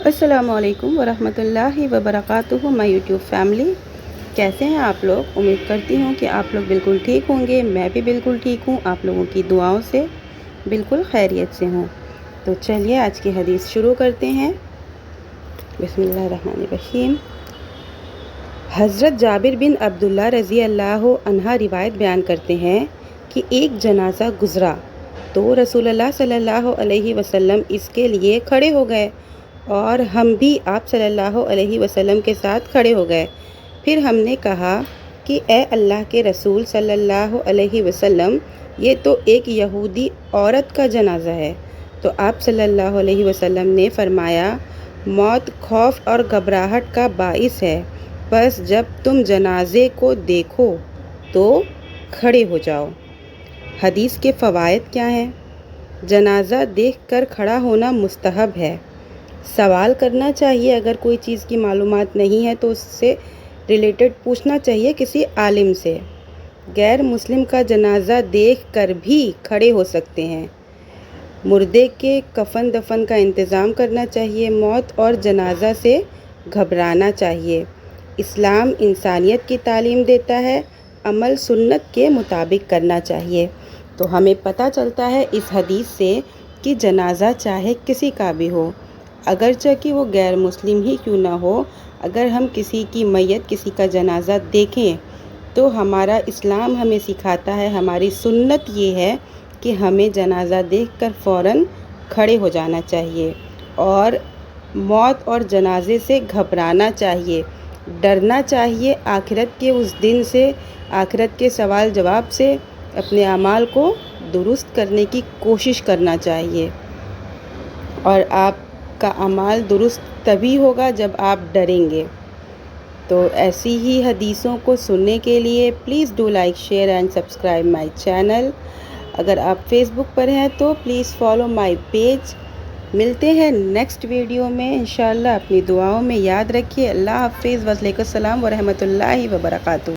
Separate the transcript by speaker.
Speaker 1: السلام علیکم ورحمۃ اللہ وبرکاتہ مائی یوٹیوب فیملی، کیسے ہیں آپ لوگ؟ امید کرتی ہوں کہ آپ لوگ بالکل ٹھیک ہوں گے۔ میں بھی بالکل ٹھیک ہوں، آپ لوگوں کی دعاؤں سے بالکل خیریت سے ہوں۔ تو چلیے آج کی حدیث شروع کرتے ہیں۔ بسم اللہ الرحمن الرحیم۔ حضرت جابر بن عبداللہ رضی اللہ عنہ روایت بیان کرتے ہیں کہ ایک جنازہ گزرا تو رسول اللہ صلی اللہ علیہ وسلم اس کے لیے کھڑے ہو گئے اور ہم بھی آپ صلی اللہ علیہ وسلم کے ساتھ کھڑے ہو گئے۔ پھر ہم نے کہا کہ اے اللہ کے رسول صلی اللہ علیہ وسلم، یہ تو ایک یہودی عورت کا جنازہ ہے۔ تو آپ صلی اللہ علیہ وسلم نے فرمایا، موت خوف اور گھبراہٹ کا باعث ہے، بس جب تم جنازے کو دیکھو تو کھڑے ہو جاؤ۔ حدیث کے فوائد کیا ہیں؟ جنازہ دیکھ کر کھڑا ہونا مستحب ہے۔ سوال کرنا چاہیے، اگر کوئی چیز کی معلومات نہیں ہے تو اس سے ریلیٹڈ پوچھنا چاہیے کسی عالم سے۔ غیر مسلم کا جنازہ دیکھ کر بھی کھڑے ہو سکتے ہیں۔ مردے کے کفن دفن کا انتظام کرنا چاہیے۔ موت اور جنازہ سے گھبرانا چاہیے۔ اسلام انسانیت کی تعلیم دیتا ہے، عمل سنت کے مطابق کرنا چاہیے۔ تو ہمیں پتہ چلتا ہے اس حدیث سے کہ جنازہ چاہے کسی کا بھی ہو، اگرچہ کہ وہ غیر مسلم ہی کیوں نہ ہو، اگر ہم کسی کی میت، کسی کا جنازہ دیکھیں تو ہمارا اسلام ہمیں سکھاتا ہے، ہماری سنت یہ ہے کہ ہمیں جنازہ دیکھ کر فوراً کھڑے ہو جانا چاہیے اور موت اور جنازے سے گھبرانا چاہیے، ڈرنا چاہیے۔ آخرت کے اس دن سے، آخرت کے سوال جواب سے اپنے اعمال کو درست کرنے کی کوشش کرنا چاہیے، اور آپ کا اعمال درست تبھی ہوگا جب آپ ڈریں گے۔ تو ایسی ہی حدیثوں کو سننے کے لیے please do like, share and subscribe my channel. اگر آپ فیس بک پر ہیں تو پلیز فالو مائی پیج۔ ملتے ہیں نیکسٹ ویڈیو میں انشاءاللہ۔ اپنی دعاؤں میں یاد رکھیے۔ اللہ حافظ۔ وعلیکم السلام ورحمۃ اللہ وبرکاتہ۔